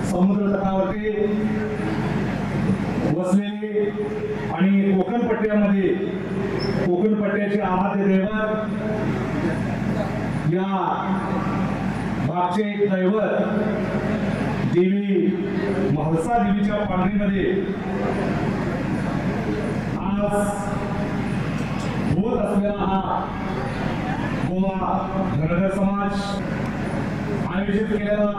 समुद्र तटावरती वसलेली आणि कोकण पट्ट्यामध्ये कोकण पट्ट्याचे आराध्य दैवत या भागचे एक दैवत देवी म्हाळसा देवीच्या पालखीमध्ये आज होत असलेला हा गोवा धनगर समाज आयोजित केलेला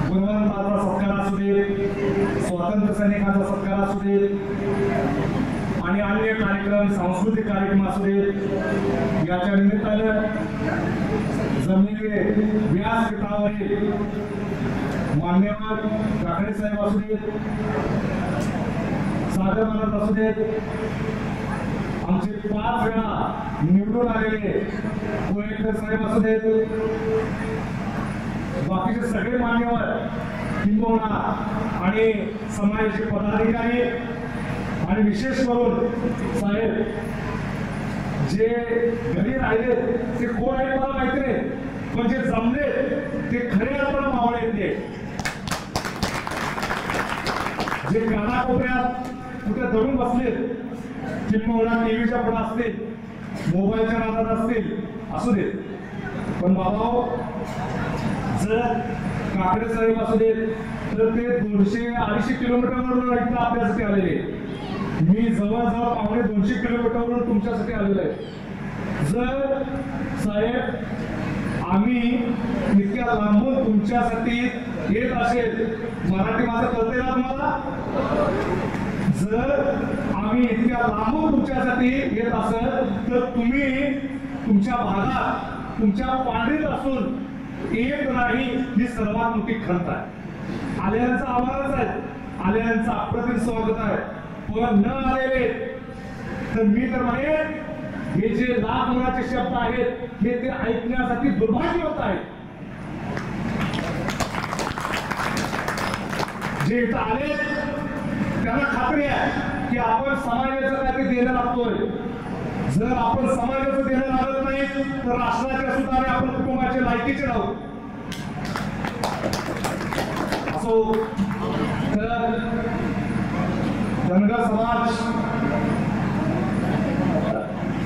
गुणवंताचा सत्कार असू दे, स्वातंत्र्य सैनिकांचा सत्कार असू दे आणि अन्य कार्यक्रम सांस्कृतिक कार्यक्रम असू दे, याच्या निमित्तानं जमलेले व्यासपीठावरील मान्यवर काकडे साहेब असू देत, सागर महाराज असू देत, आमचे 5 वेळा निवडून आलेले कोळेकर साहेब असू देत, बाकीचे सगळे मान्यवर किंबहुना आणि समाजाचे पदाधिकारी आणि विशेष करून साहेब जे घरी राहिले ते कोण आहेत मला माहिती नाही, पण जे जमले ते खरे आपण मावळे ते जे कानाकोपऱ्यात कुठे धरून बसले किंबहुना टीव्हीच्या पुढे असतील, मोबाईलच्या नादात असतील असू देत, पण बाबा जर काकडे साहेब असू देत तर ते 200-250 किलोमीटरवरून इथं आपल्यासाठी आलेले, मी जवळजवळ 250 किलोमीटरवरून तुमच्यासाठी आलेलो आहे. जर साहेब आम्ही इतक्या लांबून तुमच्यासाठी येत असेल, मराठी माझं कळतंय ना तुम्हाला, जर आम्ही इतक्या लांबून तुमच्यासाठी येत असेल तर तुम्ही तुमच्या भागात तुमच्या पांढरीत असून एक नाही ही सर्वात मोठी खंत आहे. आलेल्यांचा आभारच आहे, आलेल्यांचं अप्रतिम स्वागत आहे, पण न आलेले तर मी तर म्हणेन हे जे लाख मुलाचे शब्द आहेत हे ते ऐकण्यासाठी दुर्भाग्यवंत आहेत. जे इथं आले त्यांना खात्री आहे की आपण समाजाचं काहीतरी देणं लागतोय. जर आपण समाजाचं देणं लागत नाही तर राष्ट्राच्या सुद्धा आपण कुटुंबाचे लायकीचे राहू. असो तर धनगर समाज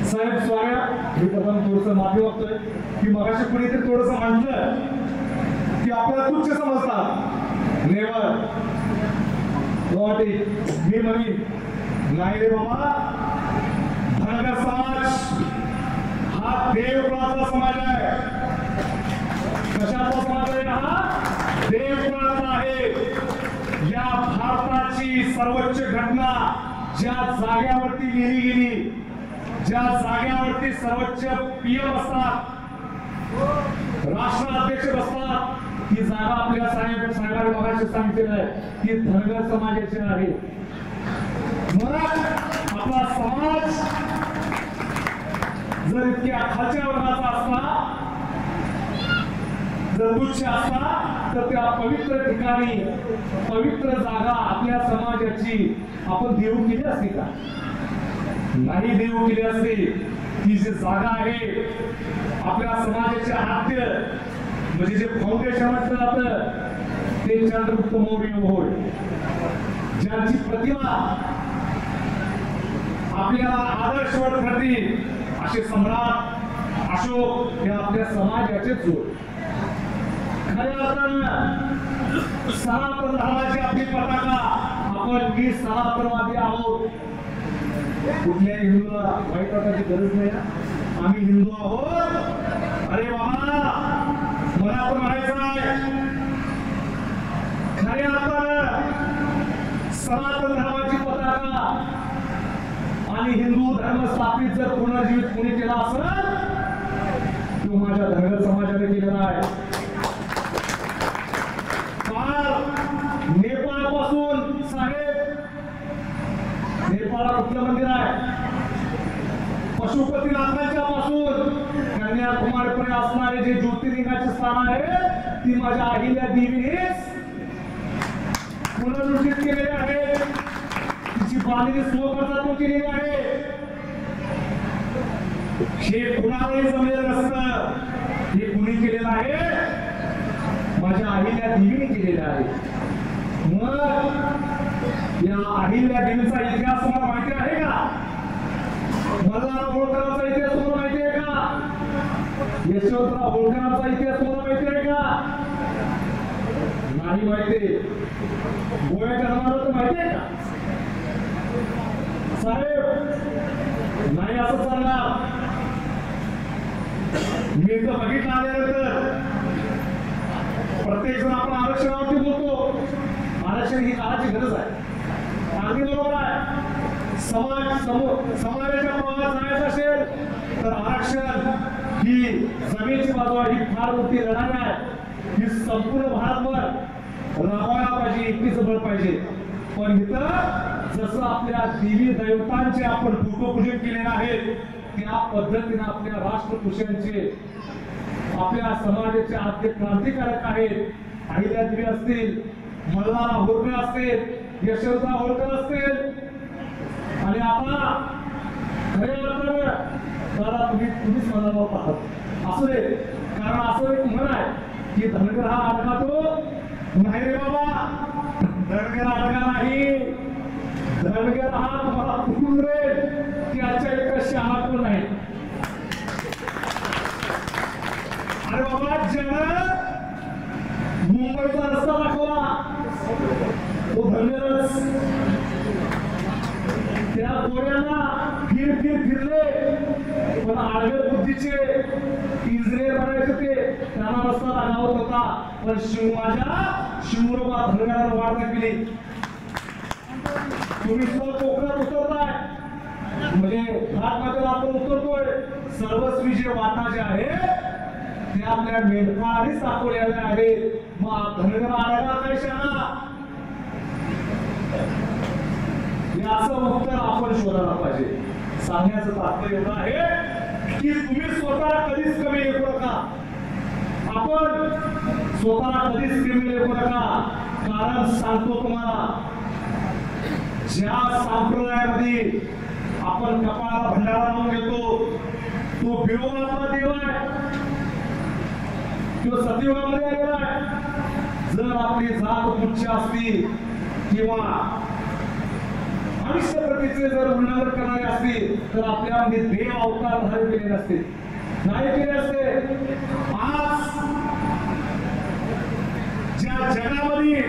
साहेब स्वाऱ्या मी प्रथम थोडस माफी मागतोय की मगाशी कुणीतरी थोडस म्हटलं की आपल्याला तुच्छ समजतात नेवर मी म्हणीन नाही रे बाबा, धनगर समाज हा देवकुळाचा समाज आहे. कशाचा समाज आहे हा? देवकुळाचा आहे. या भारताची सर्वोच्च घटना ज्या जाग्यावरती लिहिली गेली, ज्या जाग्यावरती सर्वोच्च पीएम असतात, राष्ट्राध्यक्ष बसतात, ती जागा आपल्या साहेबांनी मगाशी सांगितलेलं आहे ती धनगर समाजाची आहे. मग आपला समाज जर इतक्या खालच्या वर्गाचा असता, जर तुच्छ असता तर त्या पवित्र ठिकाणी पवित्र जागा आपल्या समाजाची आपण देऊ केली असती का? नाही देऊ केली असती. ती जी जागा आहे आपल्या समाजाचे आद्य म्हणजे जे फाउंडेशन म्हटलं जातं ते चंद्रगुप्त मौर्य होय, ज्यांची प्रतिमा आपल्याला आदर्शवत ठरतील असे सम्राट अशोक हे आपल्या समाजाचे जोड. खऱ्या अर्थानं सनातन धर्माची आपली पताका, आपण की सनातनवादी आहोत, कुठल्याही हिंदूला वाईट वाटायची गरज नाही. आम्ही हिंदू आहोत. अरे बाबा मला पण म्हणायचं आहे खऱ्या अर्थानं सनातन धर्माची पताका आणि हिंदू धर्म स्थापित जर पुनर्जीवित कोणी केला असेल तो माझ्या धनगर समाजाने केलेला आहे. नेपाळ पासून साहेब, नेपाळला कुठलं मंदिर आहे? पशुपतीनाथांच्या पासून कन्याकुमारीपर्यंत असणारे जे ज्योतिर्लिंगाचे स्थान आहे ती माझ्या अहिल्या देवीनेच पुनरुज्जीवित केलेले आहे. तिची बांधणी स्वखर्चातून केलेली आहे. हे कुणालाही जमलेलं नसतं, हे कुणी केलेलं आहे माझ्या अहिल्या देवीने केलेल्या आहेत. मग या अहिल्या देवीचा इतिहास तुम्हाला माहिती आहे का? मल्हार होळकरांचा इतिहास तुम्हाला माहिती आहे का? यशवंतराव होळकरांचा इतिहास तुम्हाला माहिती आहे का? नाही माहिती. गोव्याच्या जमान्यात माहिती आहे का साहेब? नाही असं चालणार. मी तर बघितलं आल्यानंतर प्रत्येक जण आपण आरक्षणावरती बोलतो. आरक्षण ही काळाची गरज आहे. अगदी बरोबर आहे. समाजाच्या प्रवाहात जायचं असेल तर आरक्षण ही जमेची बाजू आहे. ही फार मोठी लढाई आहे. ही संपूर्ण भारतभर राबवायला पाहिजे. एकटीच बळ पाहिजे. पण इथं जसं आपल्या देवी दैवतांचे आपण फोटोपूजन केलेले आहेत त्या पद्धतीने आपल्या राष्ट्रपुरुषांचे आपल्या समाजाचे आद्य क्रांतिकारक आहेत. अहिल्यादेवी असतील, मल्हार होळकर असतील, यशवंतराव होळकर असतील आणि आता खरे अर्थाने दादा तुम्हीच मनाला पाहत असू दे. कारण असं एक म्हण आहे की धनगर हा अडका तो नाही रे बाबा. धनगर अडका नाही. धनगर हा तुम्हाला कुठून रे त्याच्या एका शहा पण नाही. अरे बाबा ज्यानं मुंबईचा रस्ता दाखवला तो धनगरच. त्या गोऱ्यांना फिरले पण आडव्या बुद्धीचे इंजिनियर बनायचे ते त्यांना रस्ता दाखवत होता. पण माझ्या शिवरोबा धनगराला वाढ केली. तुम्ही सुद्धा कोकणात उतरताय म्हणजे घाटमाथ्याला आपण उतरतोय. सर्वस्वी जे वाटा जे आहे ते आपल्या मेंढपाळानेच दाखवलेल्या आहेत. मग धनगर आडायला काय शाळा याचं उत्तर आपण शोधायला पाहिजे. सांगण्याचं तात्पर्य एवढं आहे की तुम्ही स्वतःला कधीच कमी लेखू नका. आपण स्वतःला कधीच कमी लेखू नका. कारण सांगतो तुम्हाला ज्या संप्रदायामध्ये आपण कपाळाला भंडारा लावून घेतो तो बिरोबा आपला देव आहे. तो सतयुगामध्ये आलेला आहे. जर आपली जात उच्च असती किंवा अनिष्ट प्रतीचे जर उल्लंघन करणारे असतील तर आपल्यामध्ये देव अवतार धारण केले नसते. नाही केले असते. आज ज्या जगामध्ये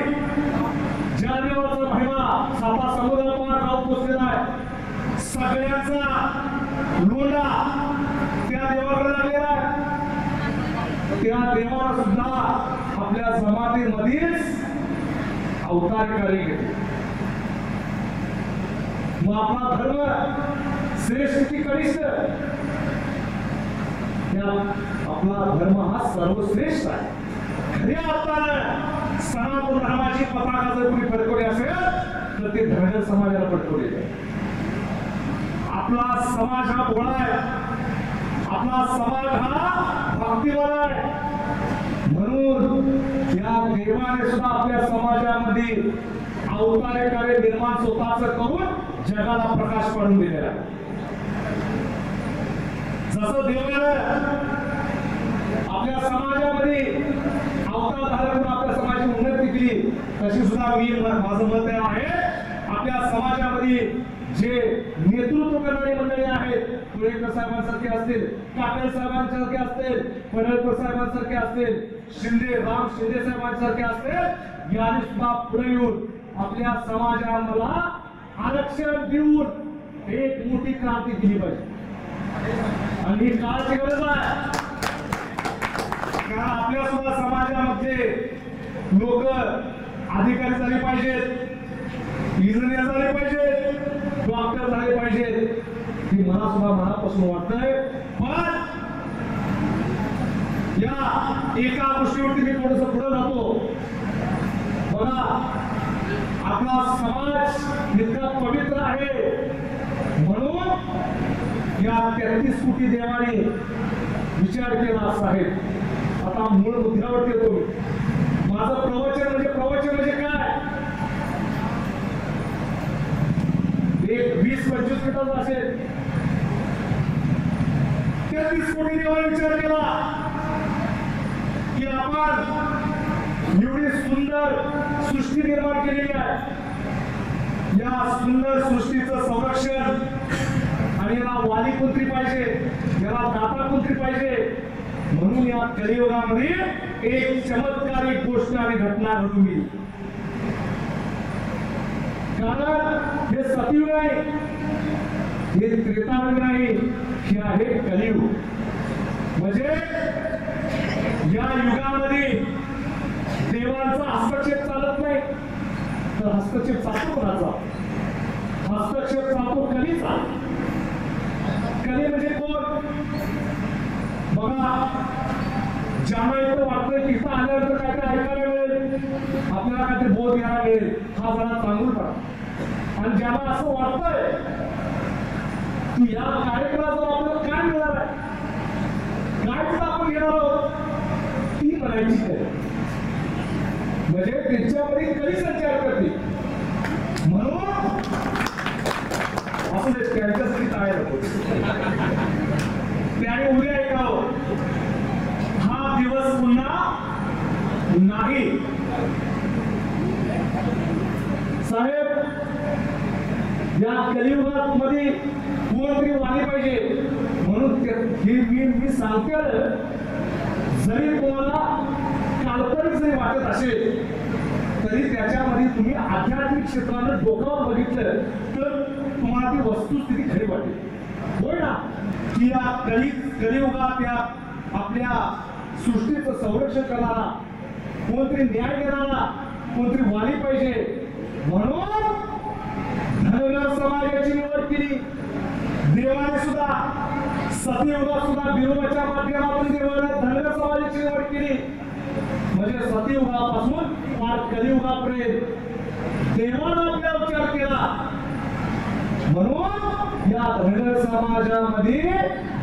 ज्या देवाचा महिमा साता समुद्रापार जाऊन पोचलेला आहे सगळ्यांचा लोंढा त्या देवाकडे लागलेला आहे. त्या देवाला सुद्धा आपल्या जमातीमध्येच अवतार कार्य घेतले. मग आपला धर्म श्रेष्ठ की कनिष्ठ? आपला धर्म हा सर्वश्रेष्ठ आहे. खऱ्या अर्थानं सनातन धर्माची पताका जर कोणी फडकवली असेल तर ते धनगर समाजाला फडकवले आहे. आपला समाज हा भोळा आहे. आपला समाज हा भक्तिवान आहे. म्हणून या देवाने सुद्धा आपल्या समाजामध्ये अवतारे कार्य निर्माण स्वतःच करून जगाला प्रकाश पाडून दिलेला आहे. जसं देवानं आपल्या समाजामध्ये अवतार धारण करून आपल्या समाजाची उन्नती केली तशी सुद्धा माझं मत आहे आपल्या समाजामध्ये जे नेतृत्व करणारी मंडळी आहेत पुणेकर साहेबांसारखे असतील, काकडे साहेबांसारखे असतील, पडळकर साहेबांसारखे असतील, राम शिंदे साहेबांसारखे असतील यांनी सुद्धा पुढे येऊन आपल्या समाजाला आरक्षण देऊन एक मोठी क्रांती केली पाहिजे. आणि ही काळाची गरज आहे. कारण आपल्या सुद्धा समाजामध्ये लोक अधिकारी झाले पाहिजेत, इंजिनियर झाले पाहिजेत, डॉक्टर झाले पाहिजेत. ही मला सुद्धा मनापासून वाटतंय. पण या एका गोष्टीवरती मी थोडस पुढे जातो. बघा आपला समाज इतका पवित्र आहे म्हणून या 33 कोटी देवाने विचार केला साहेब. आता मूळ मुद्द्यावरती येतो. माझं प्रवचन म्हणजे काय? एक 20-25 मिनिटाचा असेल. 33 कोटी देवाने विचार केला की आपण एवढी सुंदर सृष्टी निर्माण केलेली आहे. या सुंदर सृष्टीचं संरक्षण आणि याला वाली कोणतरी पाहिजे, याला दाता कोणतरी पाहिजे. म्हणून या कलियुगामध्ये एक चमत्कारिक गोष्ट आणि घटना घडून गेली. कारण हे सतयुग आहे, हे त्रेतायुग नाही, हे आहे कलियुग. म्हणजे या युगामध्ये देवांचा हस्तक्षेप चालत नाही, तर हस्तक्षेप चालतो कोणाचा? हस्तक्षेप चालतो कलीचा. कली म्हणजे कोण? बघा, ज्यांना इथं वाटतंय की इथं आल्यानंतर काहीतरी ऐकायला मिळेल, आपल्याला काहीतरी बोध घ्यायला मिळेल, हा जरा चांगूल पडा. आणि ज्यांना असं वाटतंय की या कार्यक्रमाचा आपल्याला काय मिळणार आहे, काय तिथं आपण घेणार आहोत, ती म्हणायची आहे. म्हणजे त्यांच्यामध्ये कधी संचार करते. म्हणून असं त्यांच्यासाठी टाळ्या नको. त्याने उद्या ऐकावं, हा दिवस पुन्हा नाही. साहेब, या कलियुगात मध्ये कोणतरी वाणी पाहिजे. म्हणून मी सांगते, जरी तुम्हाला काल्पनिक जरी वाटत असेल तरी त्याच्यामध्ये तुम्ही आध्यात्मिक क्षेत्रानं डोकावून बघितलं तर तुम्हाला ती वस्तुस्थिती खरी वाटेल. होय ना, की या कलियुगात या आपल्या सृष्टीचं संरक्षण करणारा कोणतरी, न्याय देणारा कोणतरी वाली पाहिजे. म्हणून धनगर समाजाची निवड केली देवाने सुद्धा. सतयुगात सुद्धा बिरोबाच्या माध्यमातून देवाने धनगर समाजाची निवड केली. म्हणजे सतयुगापासून फार कलियुगापर्यंत देवाने आपला उच्चार केला. म्हणून या धनगर समाजामध्ये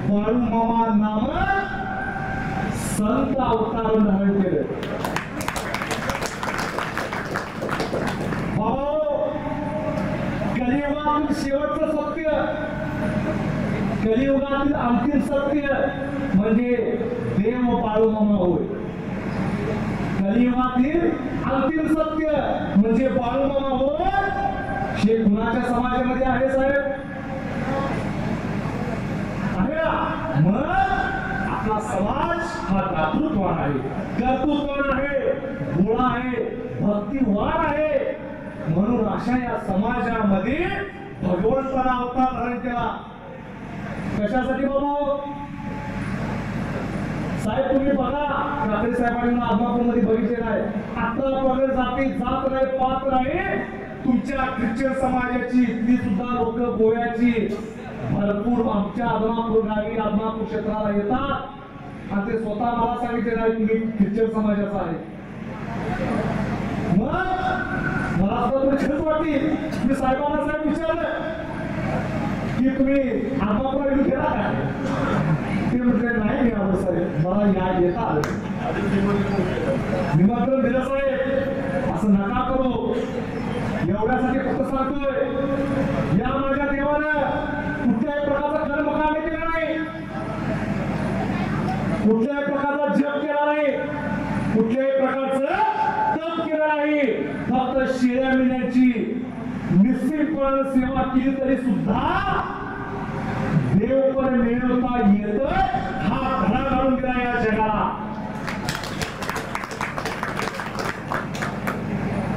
बाळूमामा नामक संत अवतार धारण केले. कलियुगातील शेवटचं सत्य, कलियुगातील अंतिम सत्य म्हणजे देव बाळूमामा होय. कलियुगातील अंतिम सत्य म्हणजे बाळूमामा होय. हे कुणाच्या समाजामध्ये आहे साहेब? आहे ना? मग आपला समाज हा दातृत्वान आहे, कर्तृत्वान आहे, गोळा आहे, भक्तिवान आहे. म्हणून अशा या समाजामध्ये भगवंताला अवतार धारण केला. कशासाठी बाबा? साहेब तुम्ही बघा, रात्री साहेबांनी आदमापूरमध्ये बघितलेलं आहे. 18 पगड जाती, जात नाही, पात नाही. तुमच्या ख्रिश्चन समाजाची ती सुद्धा लोक गोव्याची भरपूर आमच्या आदमापूर गावी, आदमापूर क्षेत्राला येतात आणि ते स्वतः मला सांगितलेलं आहे तुम्ही ख्रिश्चन समाजाचा आहे. मग मला सुद्धा तुम्ही खरंच वाटली. मी साहेबांना साहेब विचारलं की तुम्ही आदमापूर येऊन गेला काय? ते म्हटले नाही मी आलो साहेब, मला या येता आलं. निमंत्रण दिलं साहेब, असं नका करू. एवढ्यासाठी फक्त सांगतोय, या माझ्या देवानं कुठल्याही प्रकारचा कर्मकांड केला नाही, कुठल्याही प्रकारचा जप केला नाही, कुठल्याही प्रकारचं तप केलं नाही. फक्त शेळ्या मेंढ्यांची निश्चितपणे सेवा केली तरी सुद्धा देव पण मिळवता येत हा धडा घालून दिला या जगाला.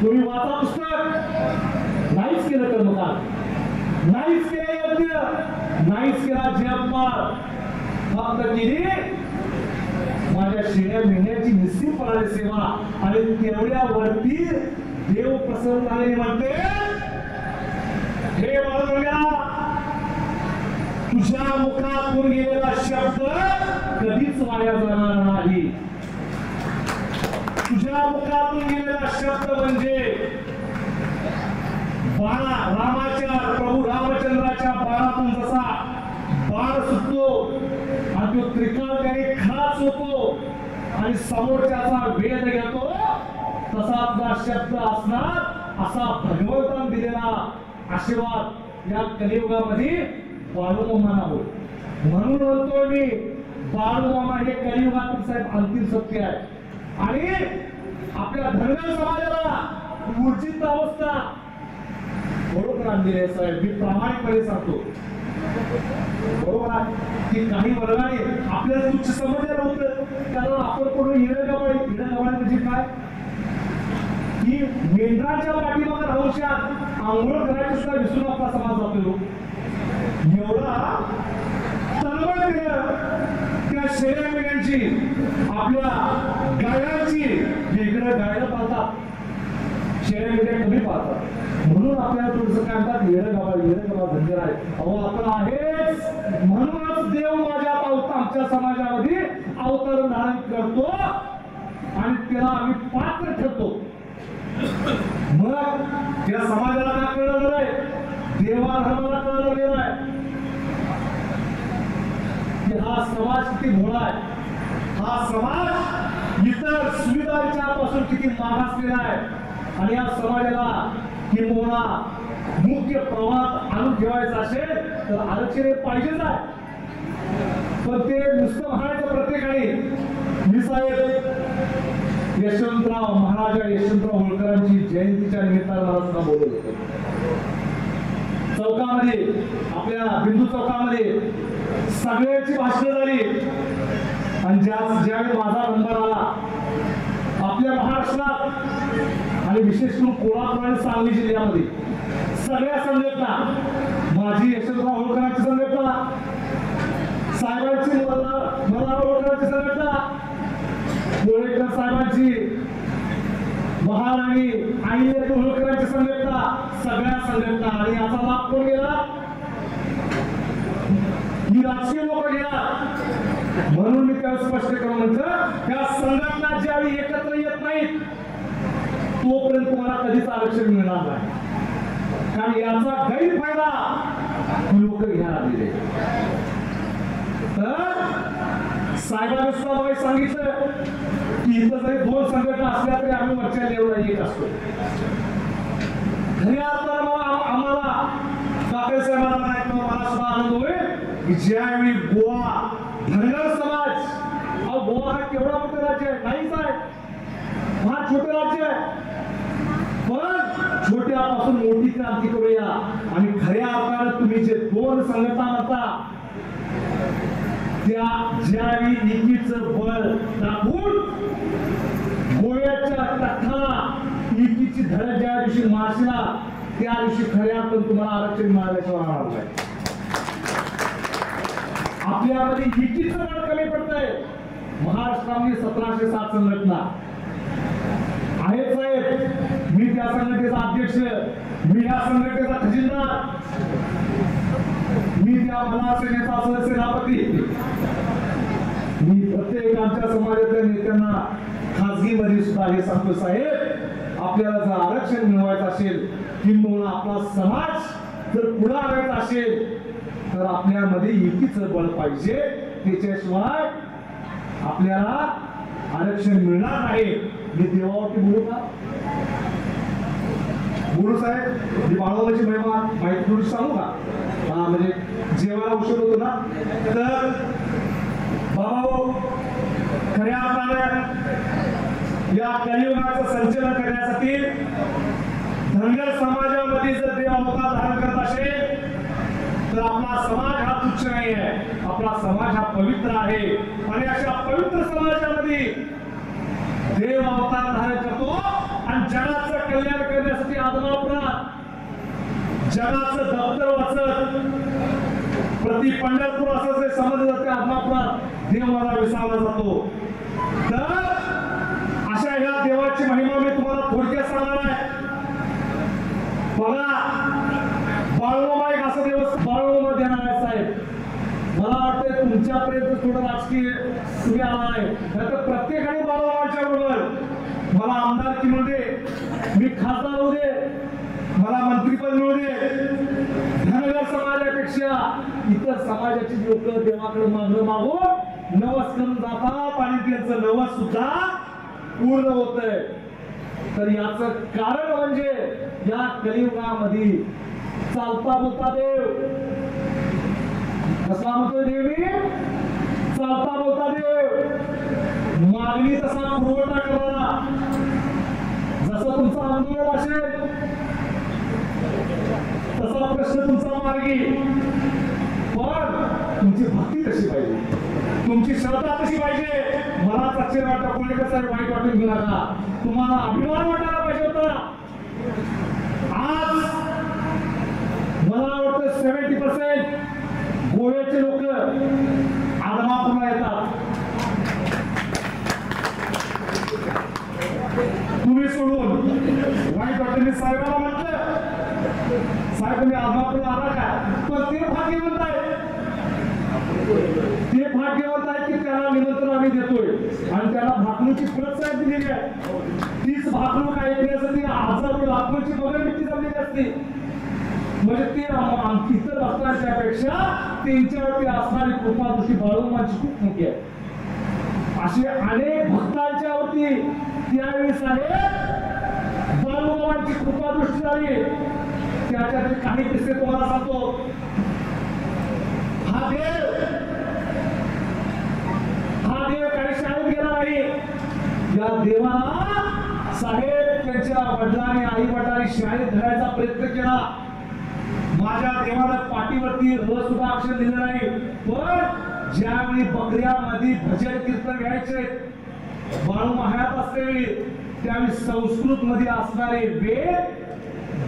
तुम्ही वाचा पुस्तक, नाहीच केलं कर्मकांड, नाहीच केलं यज्ञ, नाहीच केला जपमाळ, फक्त केली माझ्या शेळ्या मेंढ्याची निश्चितपणाने सेवा. आणि तेवढ्यावरती देव प्रसन्न झाले. म्हणते हे बाळगंगा, तुझ्या मुखातून गेलेला शब्द कधीच वाया जाणार नाही. तुझ्या मुखातून गेलेला शब्द म्हणजे बाणा, रामाच्या, प्रभू रामचंद्राच्या बाणातून जसा बाण सुटतो आणि तो त्रिकाळकारी खाच होतो आणि समोरच्याचा वेध घेतो, तसा आपला शब्द असणार असा भगवंताने दिलेला आशीर्वाद या कलियुगामध्ये बाळूमामांना होय. म्हणून म्हणतो मी, बाळूमामा हे कलियुगातील साहेब अंतिम सत्य आहे. आणि आपल्या आपल्या धनगर समाजाला ऊर्जित अवस्था बरोबर आणलेली आहे साहेब. मी प्रामाणिकपणे सांगतो बरोबर आहे की काही वर्गाने आपल्याला तुच्छ समजलं होतं, कारण आपण कोणी हिरगवाडी म्हणजे काय की मेंढराच्या पाठीमागे राहून आंघोळ करायची सुद्धा विसरून आपला समाज जातो. एवढा तळमळ केलं त्या शेऱ्या मेंढ्यांची, आपल्या गायांची. इकडे गायला पाहतात, शेऱ्या मेंढ्या कमी पाहतात, म्हणून आपल्याला थोडंसं काय म्हणतात येडगावा धंदेर आहे. अहो आपण आहेच, म्हणूनच देव माझ्या आमच्या समाजामध्ये अवतार धारण करतो आणि त्याला आम्ही पात्र ठरतो. मग त्या समाजाला काय कळलं आहे, देवा धर्माला कळलं गेलं आहे की हा समाज किती भोळा आहे, हा समाज इतर सुविधांच्या पासून किती मागासलेला आहे. आणि या समाजाला किंवा मुख्य प्रवाहात आणून ठेवायचं असेल तर आरक्षण पाहिजेच आहे. पण ते नुसतं म्हणायचं प्रत्येकाने. मी साहेब यशवंतराव महाराजा यशवंतराव होळकरांची जयंतीच्या निमित्तानं मला सुद्धा बोलत होतो. चौकामध्ये आपल्या बिंदू चौकामध्ये सगळ्यांची भाषणं झाली आणि ज्यावेळी माझा नंबर आला आपल्या महाराष्ट्रात आणि विशेष करून कोल्हापूर आणि सांगली जिल्ह्यामध्ये सगळ्या संघटना, माझी यशवंतराव होळकरांची संघटना, साहेबांची मला होळकरांची संघटना, कोळेकर साहेबांची, महाराणी आई होळकरांची संघटना, सगळ्या संघटना. आणि याचा लाभ कोण गेला, ही राजकीय लोक गेला. म्हणून मी त्याला स्पष्ट करून म्हटलं त्या संघटना ज्यावेळी एकत्र येत नाहीत तोपर्यंत तुम्हाला कधीच आरक्षण मिळणार नाही. कारण याचा गैरफायदा लोक घ्यायला लागले. तर साहेबांनी सुद्धा मला सांगितलं की इथं जरी दोन संघटना असल्या तरी आम्ही वरच्या लेवलला येत असतो. खऱ्या अर्थानं आम्हाला काकडे साहेबांना मला सुद्धा आनंद होईल की ज्यावेळी गोवा धनगर समाज, गोवा हा केवढा मोठं राज्य आहे नाहीच आहे, हा छोटं राज्य आहे. पण छोट्यापासून मोठी क्रांती करूया. आणि खऱ्या अर्थानं तुम्ही जे दोन संघटना म्हणता त्या ज्यावेळी एकीचं बळ टाकून गोव्याच्या तख्ताला एकीची धडक ज्या दिवशी मारशीला त्या दिवशी खऱ्या अर्थानं तुम्हाला आरक्षण मिळाल्याशिवाय राहणार नाही. आपल्यामध्ये एकीचं बळ कमी पडतंय. महाराष्ट्रामध्ये 1707 संघटना आहेत साहेब. मी त्या संघटनेचा अध्यक्ष, मी या संघटनेचा खजिनदार, मी त्या महासेनेचा सहसेनापती. मी प्रत्येक आमच्या समाजातल्या नेत्यांना खासगीमध्ये सुद्धा हे सांगतो साहेब, आपल्याला जर आरक्षण मिळवायचं असेल किंवा आपला समाज जर पुढे आणायचा असेल तर आपल्यामध्ये एकीचं बळ पाहिजे. त्याच्याशिवाय आपल्याला आरक्षण मिळणार नाही. मी देवावरती बोलू का बोलू साहेब, मी बाळवाची महिमा माहिती थोडी सांगू का? म्हणजे जेवायला उशीर होतो ना. तर बाबा खऱ्या अर्थानं या कलियुगाचं संचलन करण्यासाठी धनगर समाजामध्ये जर देव अवतार धारण करत असेल तर आपला समाज हा तुच्छ नाही आहे, आपला समाज हा पवित्र आहे. आणि अशा पवित्र समाजामध्ये देव अवतार धारण करतो आणि जगाचं कल्याण करण्यासाठी आदमापुरात जगाचं दप्तर वाचत प्रति पंढरपूर असं जे समजलं जाते आदमापुरात देव मला विसावला जातो. तर अशा ह्या देवाची महिमा मी तुम्हाला थोडक्यात सांगणार आहे. बघा बाळूमामा एक असा दिवस बाळूमामा देणार आहे साहेब. मला वाटतं तुमच्यापर्यंत थोडं राजकीय तुम्ही आला आहे, तर प्रत्येकाने बाळूमामाच्या बरोबर मला आमदारकी मिळू दे, मी खासदार होऊ दे, मला मंत्रीपद मिळू दे, धनगर समाजापेक्षा इतर समाजाची लोक देवाकडे मागून नवस करून जातात आणि त्यांचं नवस सुद्धा पूर्ण होतंय. तर याचं कारण म्हणजे या कलियुगामध्ये चालता बोलता देव कसा म्हणतोय देवी, चालता बोलता देव, मागणी तसा पुरवठा करणारा, आंदोलन असेल, तसा प्रश्न तुमचा मार्गी, पण तुमची भक्ती कशी पाहिजे, तुमची श्रद्धा कशी पाहिजे. मला सच्चे वाटतं कोणीकडे साहेब वाईट वाटून घेऊ नका, तुम्हाला अभिमान वाटायला पाहिजे होता. आज मला वाटतं 70% गोव्याचे लोक आदमापूरला येतात. तुम्ही सोडून वाईट वाटतं. मी साहेबाला म्हटलं, साहेब तुम्ही आदमापूरला आला का, पण ते भाग्यवंत आहे, ते भाग्यवंत आहे की त्याला निमंत्रण आम्ही देतोय आणि त्याला भाकणूची प्रोत्साहन दिलेली आहे. तीच भाकणूक ऐकण्यासाठी हजारो लाखोची बघायची जमलेली असते. म्हणजे ते इतर भक्तांच्या पेक्षा त्यांच्यावरती असणारी कृपादृष्टी बाळूमामाची खूप मोठी आहे. असे अनेक भक्तांच्या वरती त्यावेळी साहेब बाळूमामाची कृपादृष्टी झाली. त्याच्यातले काही किस्से तुम्हाला सांगतो. हा देव काही शाळेत गेला नाही. या देवाला साहेब त्यांच्या वडिलांनी आई वडिलांनी शाळेत घालायचा प्रयत्न केला. माझ्या देवानं पाठीवरती र सुद्धा अक्षर लिहिलं नाही. पण ज्यावेळी बकऱ्यामध्ये भजन कीर्तन घ्यायचे बाळूमामा हयात असतेवेळी, त्यावेळी संस्कृत मध्ये असणारे वेद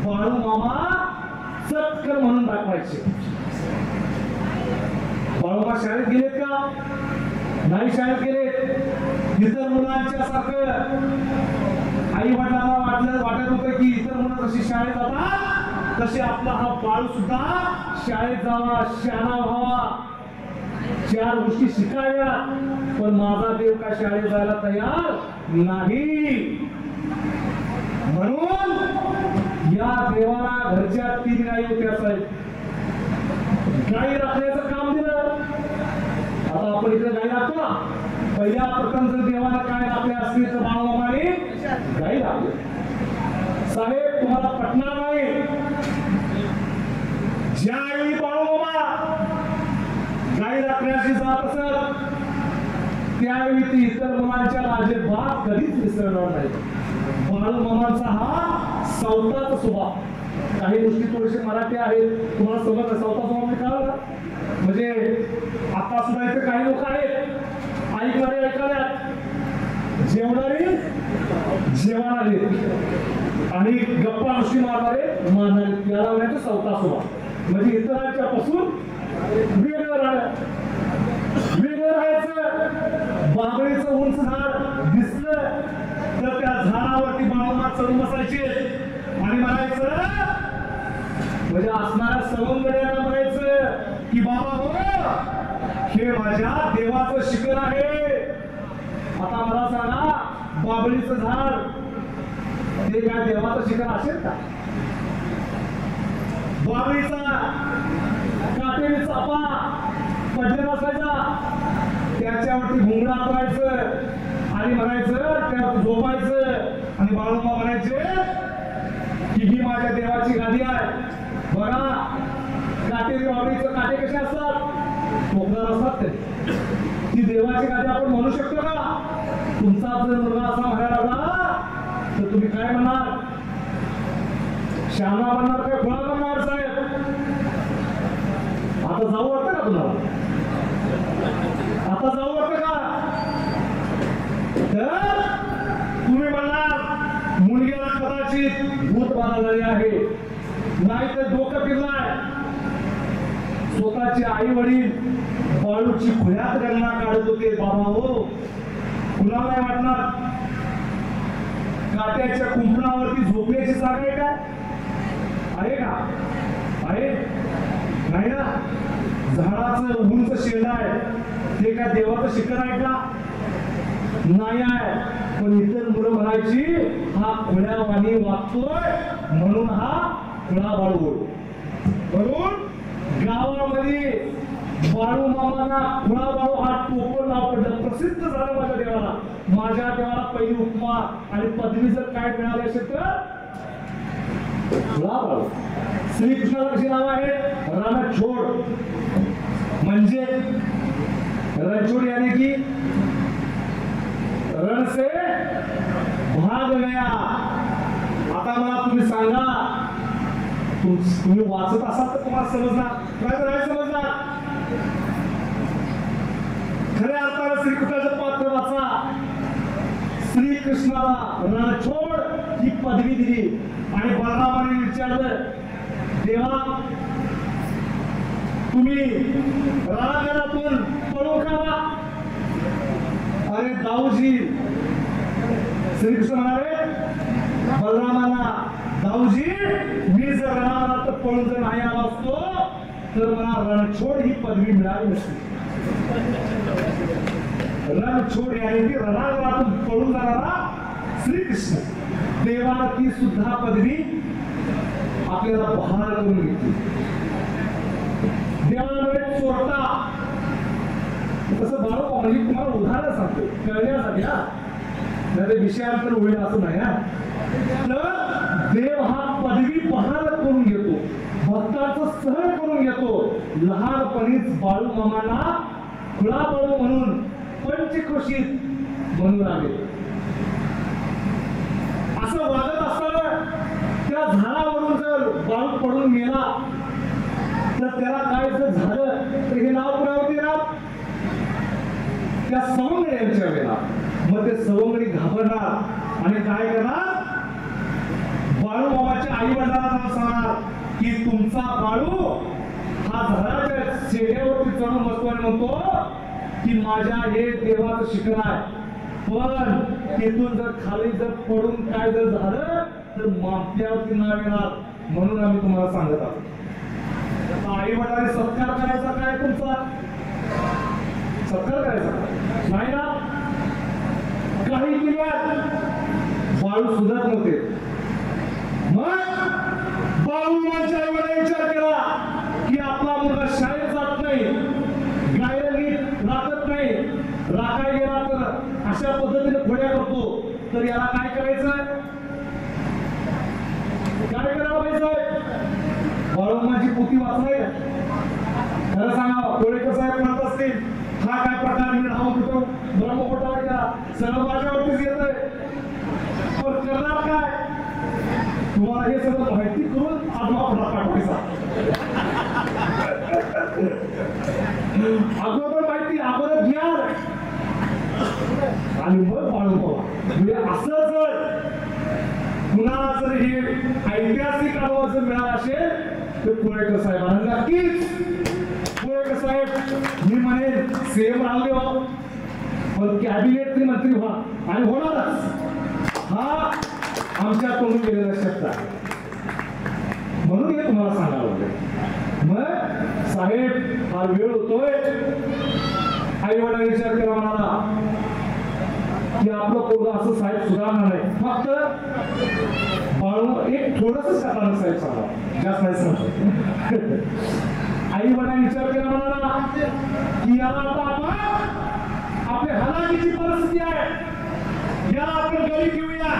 बाळूमामा चटकन म्हणून दाखवायचे. बाळूमामा शाळेत गेलेत का? नाही शाळेत गेलेत. इतर मुलांच्या सारखं आई वडिलांना वाटत होतं की इतर मुलं कशी शाळेत जातात तसे आपला हा बाळू सुद्धा शाळेत जावा, शहाणा व्हावा, 4 गोष्टी शिकाव्या. पण माझा देव का शाळेत जायला तयार नाही. म्हणून या देवाला घरच्या 3 गायी होत्या साहेब. गायी राखण्याचं काम दिलं. आता आपण इकडे गायी राखतो. पहिल्या प्रथम जर देवाला काय राखले असतील तर बाळूमामाने गायी राखले. साहेब तुम्हाला पटणार नाही, ज्यावेळी बाळूमामा गायी राखण्याची जात असत त्यावेळी ती इतर मुलांच्या राजेबात कधीच विसरणार नाही. बाळूमामांचा हा सवताचा स्वभाव. काही गोष्टी थोडेसे मराठी आहेत, तुम्हाला समजलं सवता स्वभाव म्हणजे काय होता. म्हणजे आता सुद्धा इथे काही लोक आहेत ऐकणारे ऐकणाऱ्यात, जेवणारे जेवणारे आणि गप्पा गोष्टी मारणारे मारणारे, त्याला म्हणायचं सवता स्वभाव. म्हणजे इतरांच्या पासून वेगळं राहायचं. बाबळीचं उंच झाड दिसलं तर त्या झाडावरती बाळूमामा चढून बसायचे आणि म्हणायचं, म्हणजे असणाऱ्या सवंगड्यांना म्हणायचं की बाबा हो हे माझ्या देवाचं शिखर आहे. आता मला सांगा, बाबळीचं झाड ते काय देवाचं शिखर असेल का? बाबळीचा काटेरी चापा पडलेला असायचा, त्याच्यावरती घुंगडा करायचं आणि म्हणायचं त्यात झोपायचं आणि बाळूमामा म्हणायचे की ही माझ्या देवाची गादी आहे. बघा काटेरी बाबळीचं काटे कसे असतात, टोकदार असतात. ते ती देवाची गादी आपण म्हणू शकतो का? तुमचा जर मुलगा असा म्हणायला लागला तर तुम्ही काय म्हणणार? शहाणा बनणार काय खुळा बनणार साहेब? आता जाऊ वाटतं का तुम्हाला? आता जाऊ वाटतं का? तर तुम्ही म्हणणार मुलग्याला कदाचित भूत बाधा झाली आहे, नाही तर डोकं फिरलाय. स्वतःचे आई वडील बाळूची खुल्यात गणना काढत होते. बाबा हो कुणाला नाही वाटणार काट्याच्या कुंपणावरती झोपण्याची जागा आहे का? आहे का? आहे नाही ना. झाडाचं उंच शेंड आहे, ते काय देवाचं शिखर आहे का? नाही आहे. पण इतर मुलं म्हणायची हा खुळ्यावानी वागतोय म्हणून हा खुळा बाळू. म्हणून गावामध्ये बाळूमामांना खुळा बाळू हा टोपण नाव पडलं, प्रसिद्ध झालं माझ्या देवाला. माझ्या देवाला पहिली उपमा आणि पदवी जर काय मिळाली असेल तर खुळा बाळू. श्रीकृष्णाला कशी नाव आहे? रणछोड. म्हणजे रणछोड यानी की रण से भाग गया. आता सांगा, तुम्ही वाचत असाल तर तुम्हाला समजणार, काय तर नाही समजणार. खऱ्या अर्थाने श्रीकृष्णाचं पात्र वाचा. श्रीकृष्णाला रणछोड ही पदवी दिली आणि बलरामाने विचारलं, देवा तुम्ही रणांगणातून पळून का? अरे दाऊजी, श्रीकृष्ण म्हणाले बलरामाला, दाऊजी मी जर रणांगणात पळून जर नाही आला असतो तर मला रणछोड ही पदवी मिळाली नसती. रणछोड याने ती रणांगणातून पळून जाणारा श्रीकृष्ण, देवानं ती सुद्धा पदवी आपल्याला बहाल करून घेतली. देवाने चोरटा तसं बाळू म्हणजे तुम्हाला उदाहरण सांगतो कळण्यासाठी, हा विषयांतर होईल असं नाही. तर देव हा पदवी बहाल करून घेतो, भक्तांचं सहन करून घेतो. लहानपणीच बाळू मामाला खुळा बाळू म्हणून पंचक्रोशीत म्हणून आले. असं वागत असताना त्या झाडावरून जर बाळू पडून गेला तर त्याला काय जर झालं तर हे नाव कुणावरती येणार? त्या सवंगडी यांच्या वेळेला. मग ते सवंगडी घाबरणार आणि काय करणार? बाळू मामाच्या आई वडिलांना जाऊन सांगणार की तुमचा बाळू हा झाडाच्या शेड्यावरती चढून बसतो आणि म्हणतो की माझ्या हे देवाचं शिखर आहे, पण तिथून जर खाली जर पडून काय जर झालं तर माप्यावरती नाव येणार, म्हणून आम्ही तुम्हाला सांगत आहोत. आई वडिलांनी सत्कार करायचा काय? तुमचा सत्कार करायचा नाही ना? काही केल्यात बाळू सुधरत नव्हते. मग बाळूमाच्या आई वडिलांनी विचार केला की आपला मुलगा शाळेत जात नाही, गायला नीट राखत नाही, राखाय गेला तर अशा पद्धतीने खोड्या करतो, तर याला काय करायचं? काय करावं पाहिजे? बाळूमाची पोथी वाचलाय? खरं सांगा, कोळेकर साहेब म्हणत असतील हा काय प्रकार मी राहून होतो ब्रह्मपुटावर का सगळं माझ्यावरतीच येत आहे, पण करणार काय? तुम्हाला हे सगळं माहिती करून आत्मापुढा पाठवायचा. अगोदर माहिती, अगोदर ज्ञान आणि मग बाळूमामा. म्हणजे असं जर कुणाला जर हे ऐतिहासिक अनुभव जर मिळाला असेल तर कोळेकर साहेबांना नक्कीच. कोळेकर साहेब मी म्हणेन सेम राहिले हो, पण कॅबिनेट मंत्री व्हा आणि होणारच, हा आमच्या तोंडून गेलेला शब्द आहे. म्हणून हे तुम्हाला सांगावं लागेल. मग साहेब हा वेळ होतोय, आई वडिलांनी विचार केला म्हणाला की आपलं पोरगं असं साहेब सुधारणार नाही, फक्त बाळू एक थोडंसं साधारण साहेब सांगा, जास्त नाही सांगतो. आई वडिलांनी विचार केला म्हणाला की याला आता आपण आपल्या हलाखीची परिस्थिती आहे, याला आपण घरी घेऊया,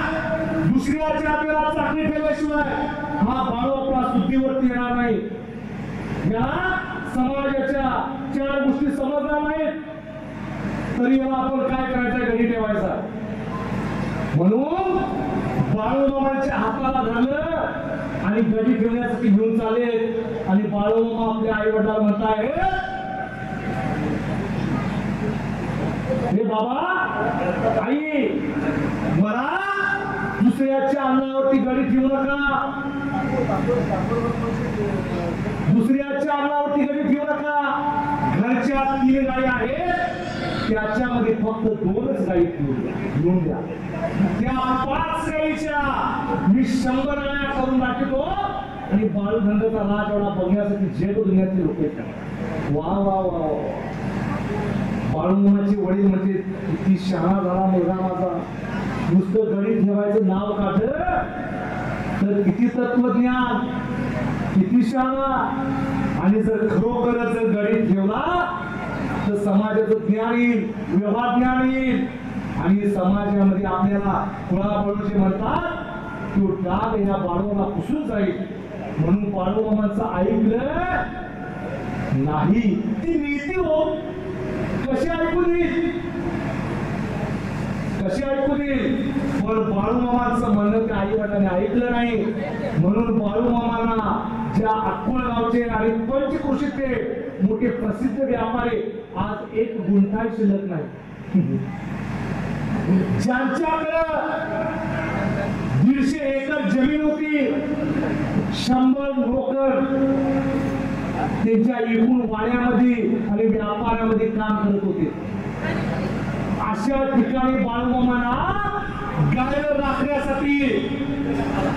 दुसऱ्याच्या आपल्याला चाकरी ठेवल्याशिवाय हा बाळू आपला शुद्धीवरती येणार नाही, याला समाजाच्या 4 गोष्टी समजणार नाहीत, तरी याला आपण काय करायचं? घरी ठेवायचा. म्हणून बाळूमामाच्या हाताला धरलं आणि घरी ठेवण्यासाठी घेऊन चाले. आणि बाळूमामा आपल्या आई वडिलांना म्हणताय, हे बाबा आई मला दुसऱ्याच्या अन्नावरती गडी ठेवू नका, दुसऱ्याच्या अन्नावरती गडी ठेवू नका. घरच्या 3 गायी आहेत, त्याच्यामध्ये फक्त 2च गायी घेऊन द्या. त्या 5 गायीच्या मी 100 गाया करून टाकतो आणि बाळूधंडाचा राज एवढा बघण्यासाठी जग दुनियातले लोक येतात. वा वा वा. बाळूमामाचे वडील म्हणजे किती शहाणा झाला मुलगा माझा, नुसतं गडी ठेवायचं नाव काढ तर किती तत्वज्ञान, किती शहाणा. आणि जर खरोखरच जर गडी ठेवला तर समाजाचं ज्ञान येईल, व्यवहार ज्ञान येईल आणि समाजामध्ये आपल्याला कुळाबळूचे म्हणतात तो डाग या बाळूला पुसून जाईल. म्हणून बाळूमामांचं ऐकलं नाही, ती नीती हो कशी ऐकून येईल? कशी ऐकू देईल? पण बाळूमामांचं म्हणणं त्या आई वडिलांनी ऐकलं नाही, म्हणून बाळूमामांना ज्या अक्कोळ गावचे आणि पंचकृषीचे मोठे प्रसिद्ध व्यापारी आज एक गुंठाही शिल्लक नाही, ज्यांच्याकडे 150 एकर जमीन होती, 100 नोकर त्यांच्या एकूण वाड्यामध्ये आणि व्यापारामध्ये काम करत होते, अशा ठिकाणी बाळूमामांना गायला राखण्यासाठी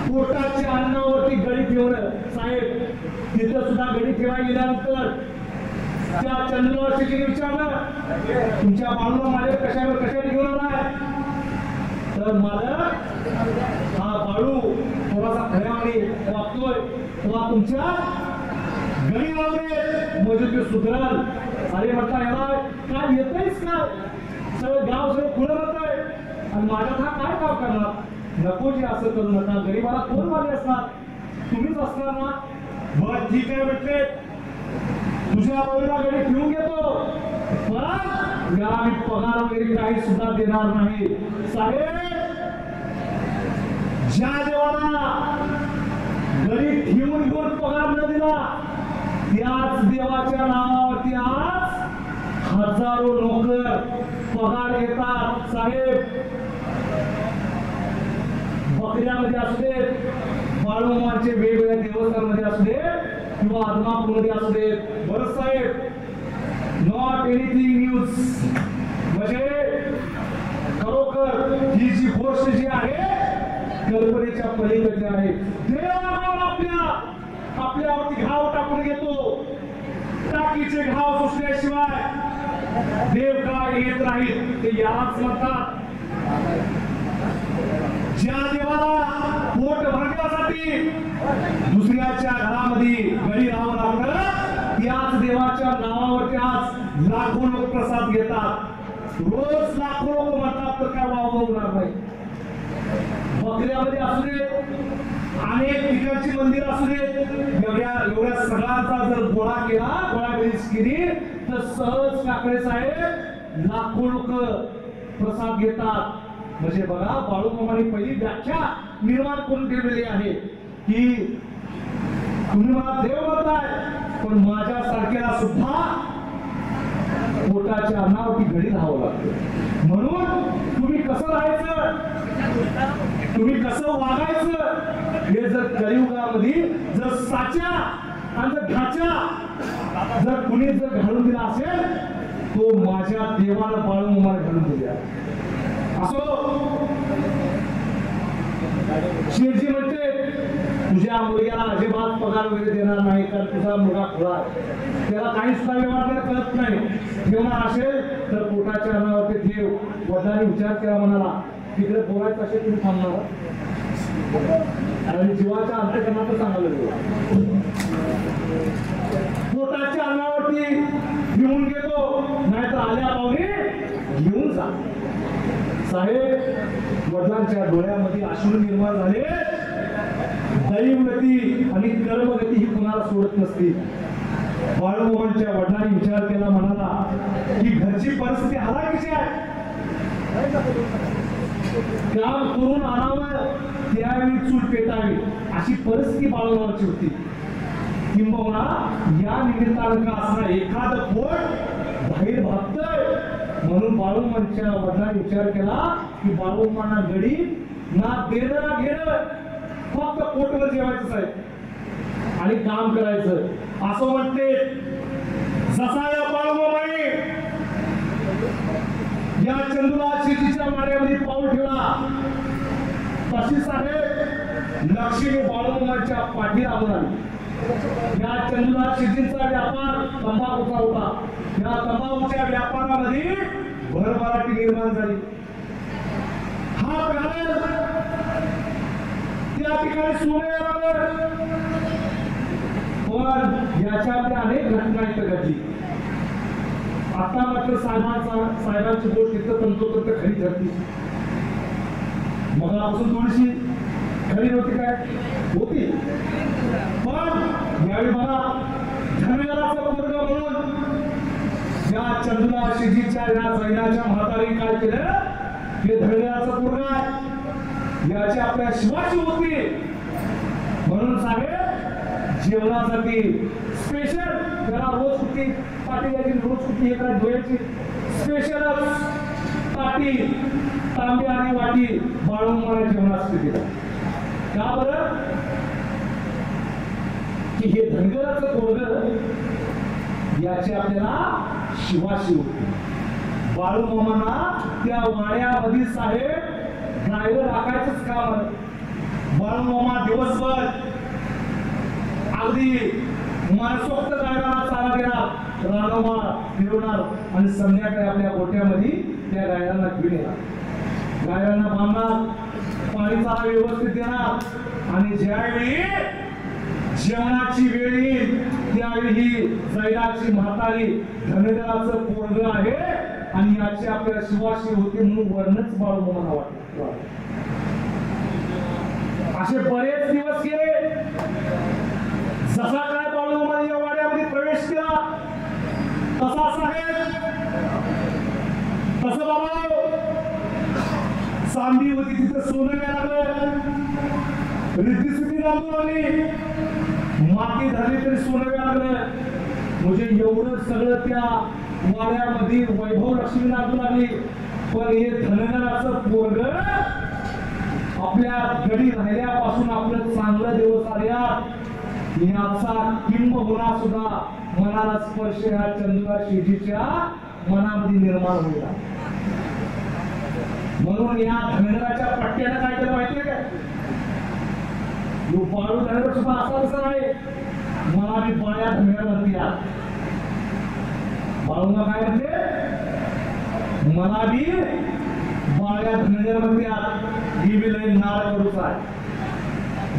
पोटाच्या अन्नावरती गडी ठेवणं. साहेब, तिथं सुद्धा गडी ठेवायला गेल्यानंतर त्या चंद्रवंशीने विचारलं, तुमच्या बाळूला मालक कशाने घेऊन आलाय? तर मालक, हा बाळू थोडासा खऱ्याने वागतोय, तेव्हा तुमच्या गडी लावले म्हणजे ते सुधरल. अरे म्हटलं, याला काय येतच का? सगळं गाव सगळं खुलं होतंय आणि माझ्यात हा काय काम करणार? नको जी, असं करू नका. गरीबाला कोण मागे असणार? तुम्हीच असणार ना. बरं ठीक आहे म्हटले, तुझ्या बाळूला गडी ठेवून घेतो, पण याला मी पगार वगैरे काही सुद्धा देणार नाही. साहेब, ज्या देवाला गडी ठेवून घेऊन पगार न दिला, त्याच देवाच्या नावावरती आज हजारो नोकर पगार घेतात. साहेब, बकऱ्यामध्ये असू देत, बाळूमामांचे वेगवेगळ्या देवस्थानामध्ये असू देत किंवा आदमापूरमध्ये असू देत. बरं साहेब, नॉट एनिथिंग न्यूज, म्हणजे खरोखर ही जी गोष्ट जी आहे कल्पनेच्या पलीकडे आहे. देवावर आपल्यावरती घाव टाकून घेतो, टाकीचे घाव सुटल्याशिवाय देव काय येत राहील, ते याच म्हणतात. ज्या देवाला पोट भरण्यासाठी दुसऱ्याच्या घरामध्ये गडी राहावं लागतं, त्याच देवाच्या नावावरती आज लाखो लोक प्रसाद घेतात. रोज लाखो लोक म्हणतात, तर काय वाव होणार नाही. बकऱ्यामध्ये असू देत, अनेक ठिकाणची मंदिर असू देत, एवढ्या सगळ्यांचा जर गोळा बेरीज केली तर सहज काकडे साहेब लाखो लोक प्रसाद घेतात. म्हणजे बघा, बाळूमामांनी पहिली व्याख्या निर्माण करून ठेवलेली आहे की तुम्ही मला देव म्हणताय, पण माझ्यासारख्याला सुद्धा पोटाच्या अन्नावरती गडी राहावं लागतं. म्हणून तुम्ही कसं राहायचं, तुम्ही कसं वागायचं, हे जर कलियुगामध्ये जर साच्या आणि जर ढाच्या जर कुणी जर घालून दिला असेल, तो माझ्या देवाला बाळूमामाला घालून दिला. असो, शेठजी म्हणते, तुझ्या मुलग्याला अजिबात पगार वगैरे देणार नाही, कारण तुझा मुलगा खुळा आहे, त्याला काही सुद्धा व्यवहार कळत नाही. ठेवणार असेल तर पोटाच्या अन्नावरती ठेव. वडिलांनी विचार केला, म्हणाला तिकडे बोलायचं असेल तुम्ही थांबणार, आणि जीवाच्या अंतकरणाचं सांगायला पोटाच्या अन्नावरती घेऊन घेतो, नाहीतर आल्या पाहुणे घेऊन जा. साहेब, वडिलांच्या डोळ्यामध्ये अश्रू निर्माण झाले. दैवगती आणि कर्मगती ही कुणाला सोडत नसती. बाळूमामांच्या वडिलांनी विचार केला, म्हणाला की घरची परिस्थिती हलाखीची आहे, काम करून आणावं, त्यावेळी चूल पेटावी, अशी परिस्थिती बाळूमामांची होती. किंबहुना या निमित्तानं का असणार एखादं पोट बाहेर भागतंय, म्हणून बाळूमामांच्या वडिलांनी विचार केला की बाळूमामांना गडी ना देणं ना घेणं, फक्त पोटवर जेवायचं साहेब आणि काम करायचं. असं म्हणते, जसा या बाळूमामाने या चंदुलाल शेतीच्या माड्यामध्ये पाऊल ठेवला, तशी साहेब लक्ष्मी बाळूमामांच्या पाठी राहून आली. या चंदुलाल शेतीचा व्यापार तंबाखूचा होता. या तंबाखूच्या व्यापारामध्ये भरभराटी निर्माण झाली. हा पॅनल त्या ठिकाणी सोने लागलं, पण याच्यामध्ये अनेक घटना इथं घडली. आता मात्र साहेबांची गोष्ट इथं तंतोतंत खरी ठरली. मगापासून थोडीशी खरी होती, काय होती, पण यावेळी मला धनगराचा वर्ग म्हणून या चंदुलाल शेतीच्या या जैनाच्या म्हातारी काय केलं, हे धडगाचं पोरग आहे, याची आपल्या शिवाची होती म्हणून साहेब जेवणासाठी स्पेशल त्याला रोज कुठली पाठी द्यायची, रोज कुठली हे काय धुवायची स्पेशलच पाठी तांबे आणि वाटी बाळून मला जेवणासाठी दिला. का बरं की हे धनगराचं पोरग याची आपल्याला शिवाशी होती. बाळू मामांना त्या वाड्यामध्ये साहेब ड्रायव्हर राखायचंच काम. बाळू मामा दिवसभर अगदी मनसोक्त गायराला चारा देणार, रानोमा फिरवणार आणि संध्याकाळी आपल्या गोट्यामध्ये त्या गायरांना घेऊन येणार, गायरांना बांधणार, पाणी चारा व्यवस्थित देणार आणि ज्यावेळी जेवणाची वेळ येईल त्यावेळी ही जैराची म्हातारी धनगराचं पोरग आहे आणि याची आपल्या शिवाशी होती म्हणून वर्णच बाळू मामांना वाटत. असे बरेच दिवस गेले. जसा काय बाळू मामाने या वाड्यामध्ये प्रवेश केला तसा साहेब तसं बाबा चांदी होती तिथं सोनं मिळालं, रिद्धी लागू आली, माती धरली तरी सोनं मिळालं. म्हणजे एवढं सगळं त्या वाड्यामध्ये वैभव लक्ष्मी लागू लागली. पण हे धनगराचं पोरग आपल्या गडी राहिल्यापासून आपलं चांगलं दिवस आल्यात याचा किंबहुना सुद्धा मनाला स्पर्श ह्या चंदुरा शेठीच्या मनामध्ये निर्माण होईल. म्हणून या धनगराच्या पट्ट्यानं काय केलं माहितीये का, बाळू धनगर सुद्धा असा कसं नाही, मला मी बाळ्या धनगर म्हणते. बाळूला काय म्हणते, मला बी बाळ्या धनगर म्हणते, ही बी लई नाळ करूच आहे.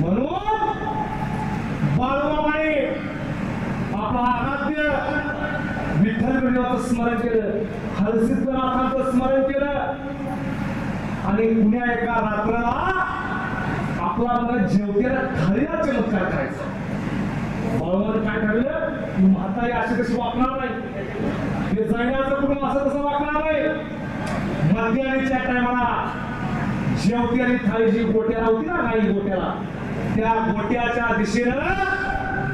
म्हणून बाळूमामाने आपला आराध्य विठ्ठल गणेशाचं स्मरण केलं, हरसिद्धनाथांचं स्मरण केलं आणि कुण्या एका रात्राला आपला मला जेवतेला थाळीला चमत्कार करायचा. बाळूमाने काय ठरवलं, म्हातारी अशी कशी वागणार नाही, हे जैनाचं कुटुंब असं तसं वागणार नाही. मध्याच्या टायमाला जेवती आणि थाळीची गोट्याला होती ना काही गोट्याला, त्या गोट्याच्या दिशेनं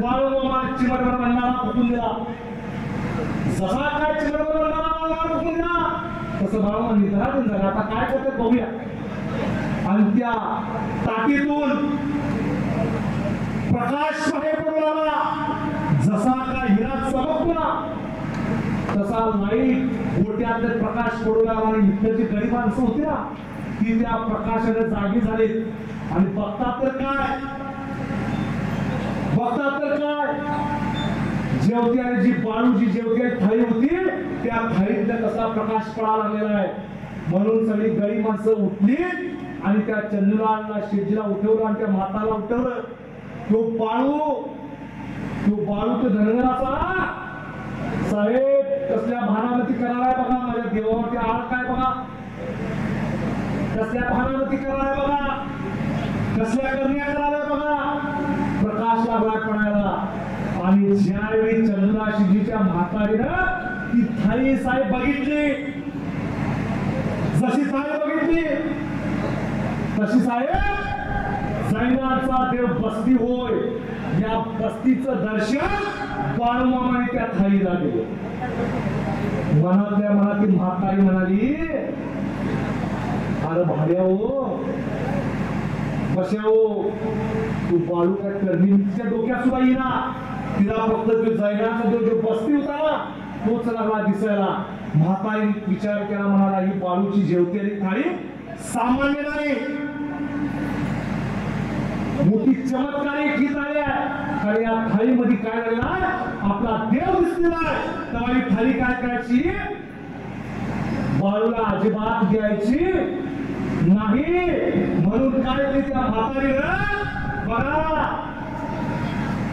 बाळूमामा चिमटभर बनणारा फुकून दिला. जसा काय चिमटभर बनणारा फुकून दिला तसं बाळूमामा निधनातून झाला. आता काय करतात बघूया. आणि त्या टाकीतून प्रकाश बाहेर पडू लागला. जसा का हिरा चमकतो ना तसा लाईट गोट्यात प्रकाश पडू लागला आणि इथं जी गरीब माणसं होती ना ती त्या प्रकाशाने जागी झाली आणि बघतात तर काय, जेवती आणि जी बाळूची जेवती थाळी होती त्या थाळीतला कसा प्रकाश पडा लागलेला आहे. म्हणून सगळी गरीब माणसं उठली आणि त्या चंदूला शेठजीला उठवलं आणि त्या माताला उठवलं. तो बाळू तो धनगराचा साहेब कसल्या भानामती करायला बघा, माझ्या देवावरती आळ काय बघा, कसल्या भानामती करायला बघा, कसल्या करण्या करायला बघा. प्रकाश लागला पडायला आणि ज्यावेळी चंदुरा शिजीच्या म्हातारीनं ती थाळी साहेब बघितली, जशी थाळी बघितली तशी साहेब जैनाचा देव बस्ती होय या बस्तीचं दर्शन बाळूमामाने त्या थाळीला दिलं. मनातल्या मनात ती म्हातारी म्हणाली, अरे भाड्या हो बस्या हो, तू बाळू काय करणी तिच्या डोक्यात सुद्धा येईना. तिला फक्त जो जैनाचा जो बस्ती होता ना तोच लागला दिसायला. म्हातारी विचार केला, म्हणाला ही बाळूची जेवतेली थाळी सामान्य नाही, मोठी चमत्कारी गीत आली आहे. कारण या थाळीमध्ये काय झालेला आपला देव दिसलेला आहे. तेव्हा ही थाळी काय करायची, बाळूला अजिबात द्यायची नाही. म्हणून काय ते त्या म्हातारीनं बघा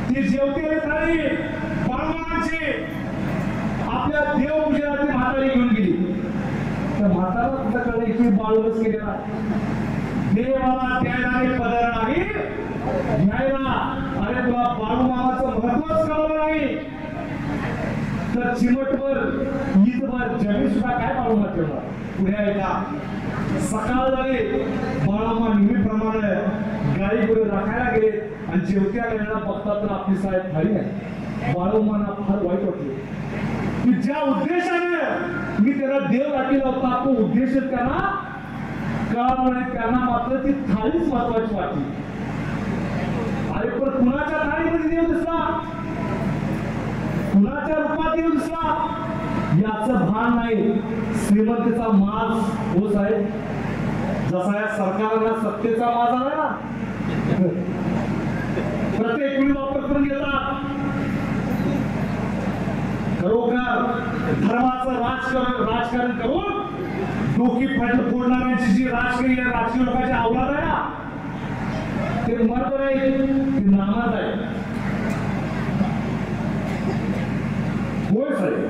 ती जेवतेली थाळी बाळूमामाची आपल्या देवपूजेला ती म्हातारी घेऊन गेली. त्या म्हातारा तुझं कळलं की बाळूच केलेला देवाला द्यायला पदर नाही घ्यायला. अरे तुला बाळूमामाचं महत्वच कळलं नाही तर चिमटभर ईदभर जमीन सुद्धा काय बाळूमामा ठेवणार. पुढे ऐका. सकाळ झाली, बाळामा नेहमीप्रमाणे गाई पुढे राखायला गेले आणि जेवत्या वेळेला बघतात तर आपली साहेब थाळी आहे. बाळूमांना फार वाईट वाटले की ज्या उद्देशाने मी त्याला देव राखीला होता तो उद्देश त्यांना कळाला नाही. त्यांना मात्र ती थाळीच महत्वाची वाटली. अरे पण कुणाच्या थाळीमध्ये देव दिसला, कुणाच्या रूपात देव दिसला याचं भान नाही. श्रीमंतीचा माज हो साहेब, जसा या सरकारला सत्तेचा माज आला ना, प्रत्येक वेळी वापर करून घेतात. खरोखर धर्माचं राजकारण करून डोकी फोडणाऱ्यांची जी राजकीय लोकांची अवलाद आहे ना, ते मर्द नाही, ते नामात आहे. होय साहेब.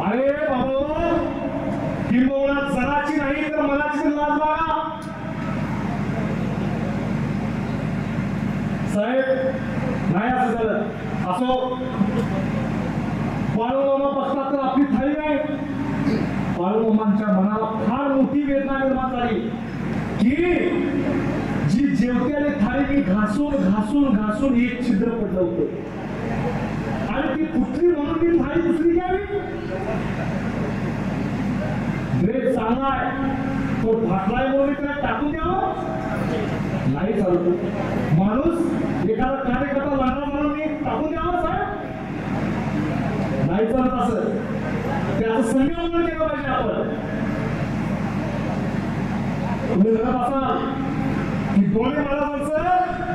अरे बाबा, किंबहुना जराची नाही तर मनाची लाज बाळा. साहेब नाही असं झालं. असो, बाळूमामा बसतात तर आपली थाळी नाही. बाळूमामांच्या मनाला फार मोठी वेदना निर्माण झाली की जी जेवत्याने थाळी घासून घासून घासून एक छिद्र पडलं होतं आणि ती कुठली म्हणून ती थाळी दुसरी घ्यावी. ड्रेस चांगला आहे, तो फाटलाय म्हणून त्याला टाकून द्यावं नाही चालत. माणूस एखादा कार्यकर्ता लढा म्हणून मी टाकून द्यावं साहेब नाही चालत. असं त्याचं संयमन केलं पाहिजे आपण. तुम्ही म्हणत असाल की दोन्ही महाराजांचं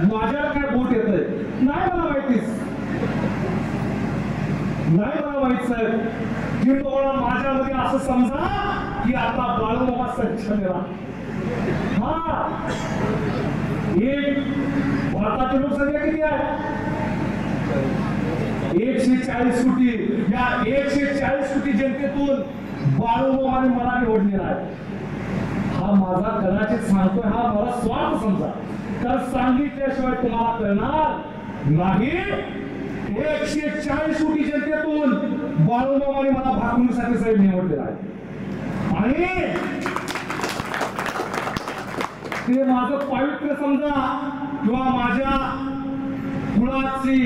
माझ्यावर काय बोट येतंय. नाही मला माहितीच नाही मला माहित साहेब. किंबहुना माझ्यामध्ये असं समजा की आता बाळूमामा सज्ज मेला. हा एक भारताची लोकसंख्या किती आहे? 140 कोटी. या 140 कोटी जनतेतून बाळूमामाने मला निवडलेला आहे. हा माझा कदाचित सांगतोय, हा मला स्वार्थ समजा, तर सांगितल्याशिवाय तुम्हाला कळणार नाही. 140 कोटी जनतेतून बाळूमामाने मला भागवण्यासाठी साहेब निवडलेला आहे आणि ते माझं पवित्र समजा किंवा माझ्या कुळाची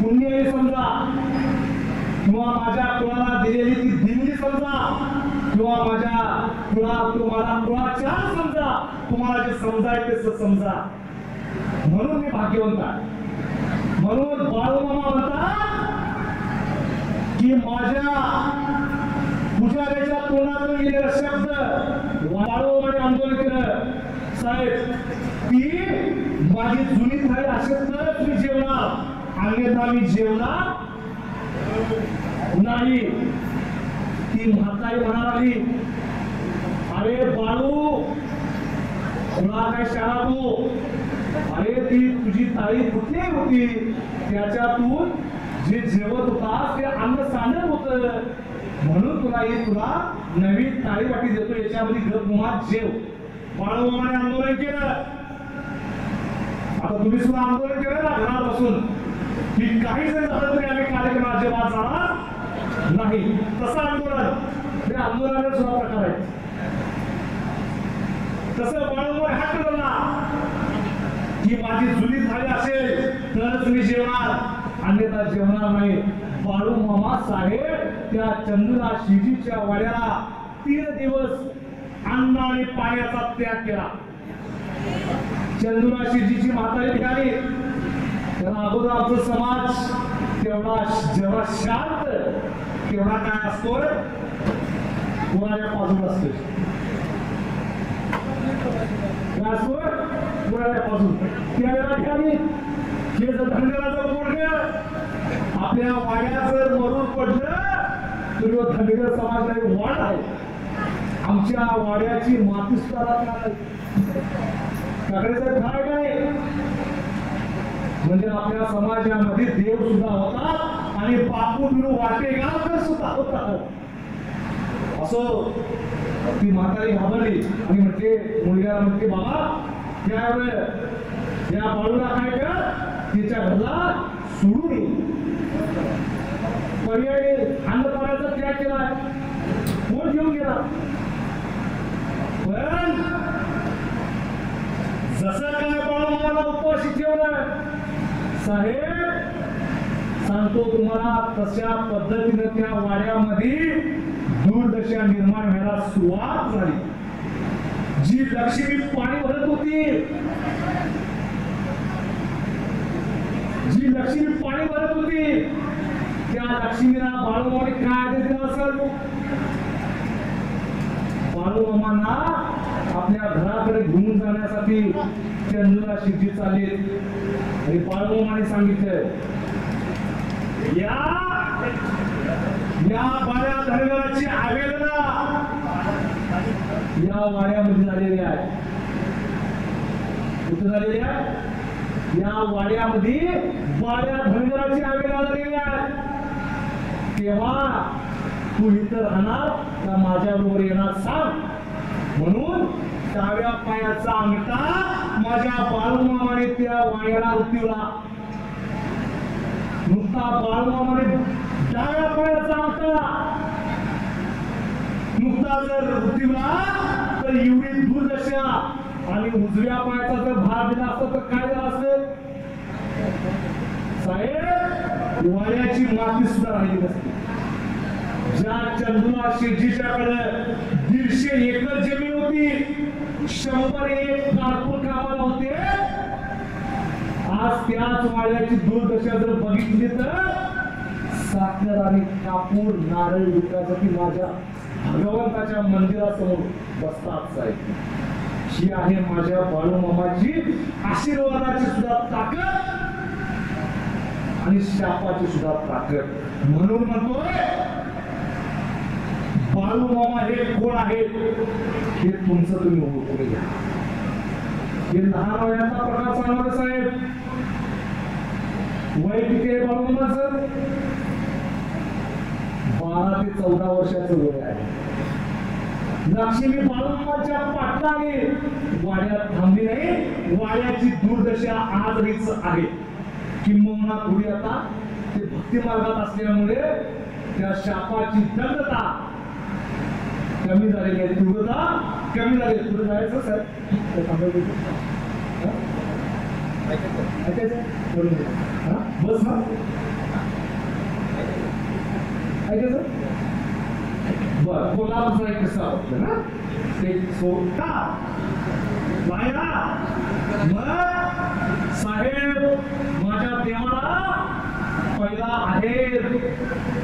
पुण्य समजा किंवा माझ्या कुळाला दिलेली ती दिंडी समजा किंवा माझ्या तुम्हाला कुळाच्या समजा, तुम्हाला जे समजायचे समजा. म्हणून मी भाग्यवंत आहे. म्हणून बाळूमामा म्हणतात की माझ्या पुजाऱ्याच्या तोंडातून गेलेला शब्द बाळूमामाने आंदोलन केलं साहेब की माझी जुनी थाळी असेल तर तुम्ही जेवणार, अन्यथा मी जेवणार नाही. ती म्हातारी म्हणाली अरे बाळू तुला काय शाळा तू, अरे ती तुझी ताई कुठली होती, त्याच्यातून जे जेवत होता ते अन्न सांडत होत म्हणून तुला नवीन ताळी वाटी देतो, याच्यामध्ये गपगुमात जेव. बाळूमामाने आंदोलन केलं. आता तुम्ही सुद्धा आंदोलन केलं ना घरात बसून की काही जण झालं तरी आम्ही कार्यक्रम अजिबात जाणार नाही. तसं आंदोलन ते आंदोलनाचा सुद्धा प्रकार आहे. तसं बाळूमामाने हट्ट धरला की माझी जुनी थाळी असेल तरच मी जेवणार, अन्यथा जेवणार नाही. बाळूमामा साहेब त्या चंदुरा शिजीच्या वाड्याला 3 दिवस अन्न आणि पाण्याचा त्याग केला. चंदुरा शिजीची म्हातारी निघाली. तेव्हा अगोदर आमचा समाज जेवढा शांत तेवढा काय असतोय कोणाच्या बाजूला असतो. आपल्या वाड्यात जर मरून पडलं तर धनगर समाजाची वाढ आहे. आमच्या वाड्याची माती सुद्धा काकड्याचं काय काय म्हणजे आपल्या समाजामध्ये देव सुद्धा होता आणि बापू बिरू वाटेगावकर सुद्धा होता. असं ती म्हातारी घाबरली आणि म्हणते मुलग्याला म्हणते बाबा या बाळूला काय कर, तिच्या घरला सोडून पर्यायी अन्न पाण्याचा त्याग केलाय. कोण घेऊन गेला. पण जसं काय बाळूमामाला उपाशी ठेवलं साहेब, सांगतो तुम्हाला, तशा पद्धतीने त्या वाड्यामध्ये दुर्दशा निर्माण व्हायला सुरुवात झाली. जी लक्ष्मी पाणी भरत होती, जी लक्ष्मी पाणी भरत होती, त्या लक्ष्मीला बाळूमामाने काय आदेश दिला असेल. बाळूमामांना आपल्या घराकडे घेऊन जाण्यासाठी चंदुला शिर्डी चालले आणि बाळूमामाने सांगितलं, या बाळ्या धनगराची आवेदना या वाड्यामध्ये झालेली आहे. कुठे झालेली आहे? या वाड्यामध्ये बाळ्या धनगराची आवेदना झालेली आहे. तेव्हा तू इथं राहणार का माझ्या बरोबर येणार सांग. म्हणून डाव्या पायाचा अंगठा माझ्या बाळूमामाने त्या वाड्याला उठवला. नुसता बाळूमामाने डाव्या पायाचा अंगठा नुकता जर उठवला तर एवढी दुर्दशा, आणि उजव्या पायाचा जर भार दिला असता तर काय झालं असतं साहेब. वाड्याची माती सुद्धा राहिली नसती. ज्या चंदुला शेठजीच्याकडे 150 एकर जमीन होती, 101 कारकून कामाला होते, आज त्याच वाड्याची दुर्दशा जर बघितली तर साखर आणि कापूर नारळ विकायसाठी माझ्या भगवंताच्या मंदिरासमोर बसतात साहेब. ही आहे माझ्या बाळूमामाची आशीर्वादाची सुद्धा ताकद आणि शापाची सुद्धा ताकद. म्हणून म्हणतोय बाळूमामा हे कोण आहेत हे तुमचं तुम्ही ओळखून घ्या. हे लहान वयाचा प्रकार सांगणार साहेब. वय किती आहे बाळूमामाचं? 12 ते 14 वर्षाचं वय आहे. लक्ष्मी बाळूमामाच्या पाटलाने वाड्यात थांबली नाही. वाड्याची दुर्दशा आजच आहे. किंबहुना थोडी आता ते भक्ती मार्गात असल्यामुळे त्या शापाची दंडता कमी झालेली आहे, तीव्रता कमी झाली. पुढे जायचं सर, बस ना ऐकायचं. बर, कोल्हापूरचा एक किस्सा होता ना, ते सोडता बाया. मग साहेब माझ्या देवाला पहिला आहे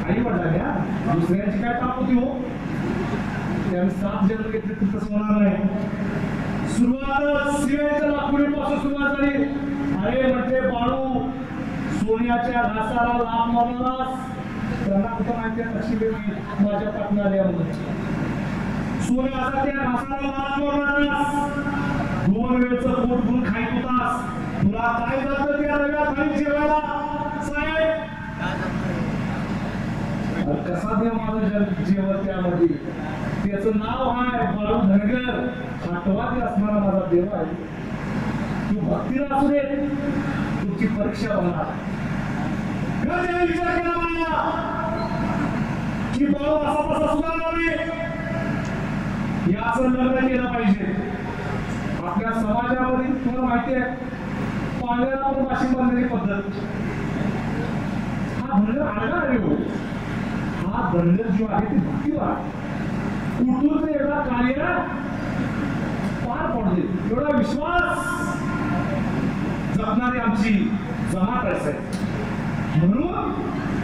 आई वडिलांना, दुसऱ्याची काय ताप होती हो. त्याने 7 जन्म घेतले तर तसं होणार नाही. सुरुवात शिवायच्या लाकुडीपासून सुरुवात झाली. अरे म्हणजे बाळू, सोन्याच्या घासाला लाभ मारलास. त्यांना कुठं माहिती आहे लक्ष्मी माझ्या पाटणाऱ्यामध्ये सोन्याचा त्या घासाला लाभ मारलास. 2 वेळचं पोट भरून खाईत होतास. तुला काय जातं त्या नव्या थाळीत जेवायला साहेब? कसा देव माझं जेवण त्यामध्ये. त्याचं नाव आहे बाळू धनगर. आठवादी असणारा माझा देव आहे. तू भक्तीला असू दे, तुमची परीक्षा होणार. विचार केला मला की बाळू असा तसा सुधारणार नाही, याचं लग्न केलं पाहिजे. आपल्या समाजामध्ये तुम्हाला माहिती आहे पाण्याला पण वाशी बांधण्याची पद्धत. हा धनगर आडगा रे हो. हा धनगर जो आहे ती भक्तीला कुठून एवढा कार्य पार पडले, एवढा विश्वास जपणारी आमची जमात आहे. म्हणून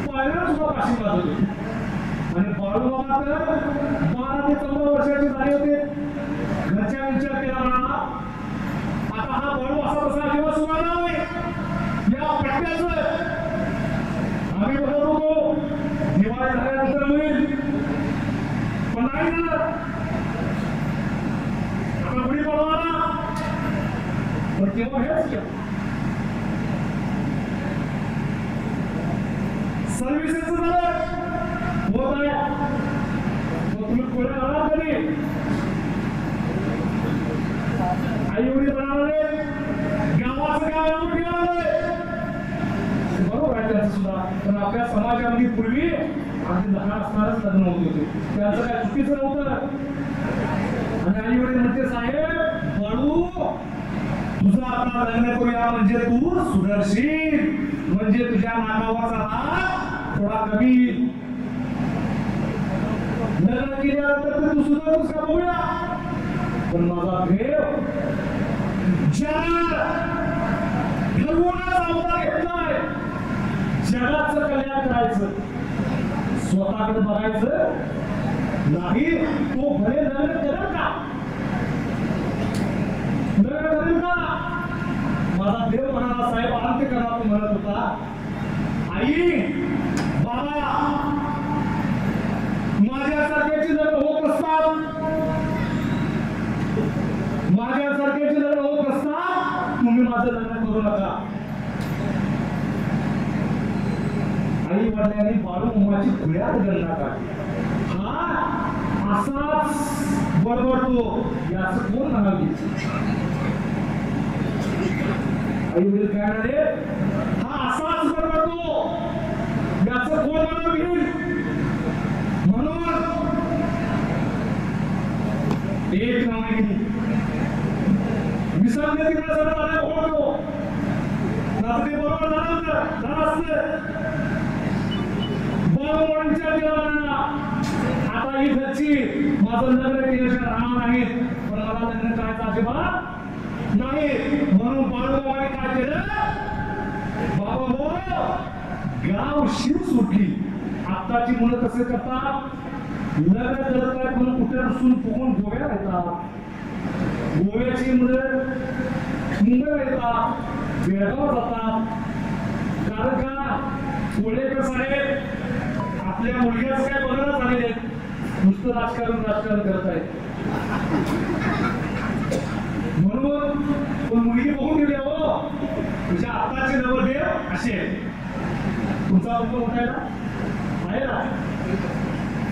पायऱ्या सुद्धा आशीर्वाद होते. आणि बाळूमामा तर 12 ते 14 वर्षाचे झाले होते. घरच्या विचार केला म्हणा, आता हा बाळू असा तसा दिवस होणार नाही. या पट्ट्याचं आम्ही बघत होतो दिवाळी झाल्यानंतर होईल, पण नाही झालं. आता गुढी पडवाला पण तेव्हा हेच केलं. सर्व्हिसेस झालं होत आहे. मग तुम्ही पुढे राहणार कधी? आई एवढी बनवले, गावाचं गाव एवढं ठेवलं बरोबर आहे त्यांचं सुद्धा. पण आपल्या समाजामध्ये पूर्वी अगदी लहान असणारच लग्न होत होते, त्याचं काय चुकीचं नव्हतं. आणि आई वडील म्हणते साहेब बाळू तुझं आता लग्न करूया म्हणजे तू सुधरशील, म्हणजे तुझ्या नाकावरचा राग थोडा कमी. लग्न केल्यानंतर तू सुधरतोस का बघूया. पण माझा देव ज्याला ठरवूनच अवतार घेतलाय जगाचं कल्याण करायचं, स्वतःकडे बघायचं नाही. तो भले लग्न करेल का, लग्न करेल का. माझा देव म्हणाला साहेब अंत करा. तो म्हणत होता आई बाबा माझ्यासारख्याची लग्न होत असतात, माझ्यासारख्याची लग्न होत असतात, तुम्ही माझं लग्न करू नका. आई वडिलांनी बाळू मामाची खुल्यात गणना काढली. हा असाच बडबडतो याचं कोण म्हणावी. आई वडील काय म्हणाले, हा असाच बडबडतो याचं कोण म्हणावी. म्हणून एक नावाने विसरले तिकडे सगळं आले ओळखतो रात्री बरोबर झालं असतं. बाळूमामांच्या देवाला आता ही घरची माझं लग्न केल्याशिवाय राहणार नाहीत, पण मला लग्न करायचं अजिबात नाही. म्हणून बाळूमामाने काय केलं, बाबा हो गाव शिव सुटली. आत्ताची मुलं कसे करतात, लग्न करत आहेत म्हणून कुठे नसून फुगून गोव्याला येतात. गोव्याची मुलं मुंबईला येतात, बेळगाव जातात. कारण का कोळेकर साहेब आपल्या मुलग्याच काय बघायला झालेले आहेत, नुसतं राजकारण करत आहेत. म्हणून पण मुलगी बघून गेली हो, तुझ्या आत्ताचे नवरदेव असे आहेत. तुमचा मुलगा उठायला आहे ना,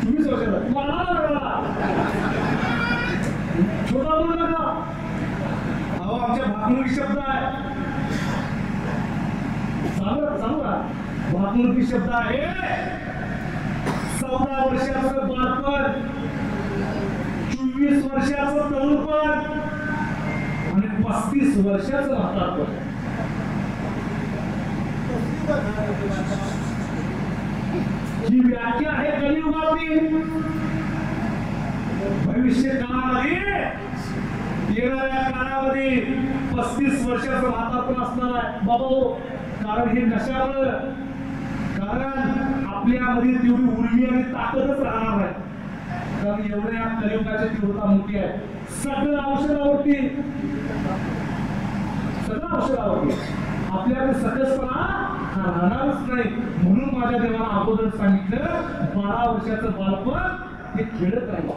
तुम्ही सोचला छोटा बोल नका. अहो आमच्या भाकनुकी शब्द आहे, सांगा भाकनुकी शब्द आहे. 14 वर्षाचं बालपण, 24 वर्षाचं तरुणपण आणि 35 वर्षाचं म्हातारपण. ही व्याख्या आहे कलियुगातली. भविष्य काळामध्ये येणाऱ्या काळामध्ये 35 वर्षाचं म्हातारपण असणार आहे बाबा. कारण हे कशामुळे, कारण आपल्यामध्ये तेवढी उर्मी आणि ताकदच राहणार नाही. कारण एवढ्या कलियुगाची तीव्रता मोठी आहे. सगळं औषधावरती आपल्याकडे सकसपणा हा राहणारच नाही. म्हणून माझ्या देवाला अगोदर सांगितलं 12 वर्षाचं बालपण हे खेळत राहील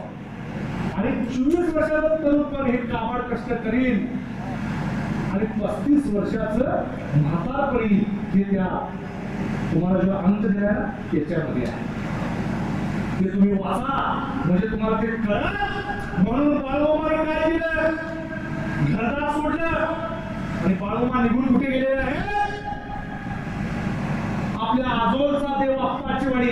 आणि 24 वर्षाचं तरुणपण हे काबाड कष्ट करील आणि 35 वर्षाचं म्हातारपणी हे त्या तुम्हाला जो अंत दिला ना त्याच्यामध्ये आहे. ते तुम्ही वाचा म्हणजे तुम्हाला ते कळलं. म्हणून बाळूमामाने काय केलं, घरदार सोडलं आणि बाळूमामा निघून कुठे गेलेले आहे, आपल्या आजोळचा देव अप्पाची वाडी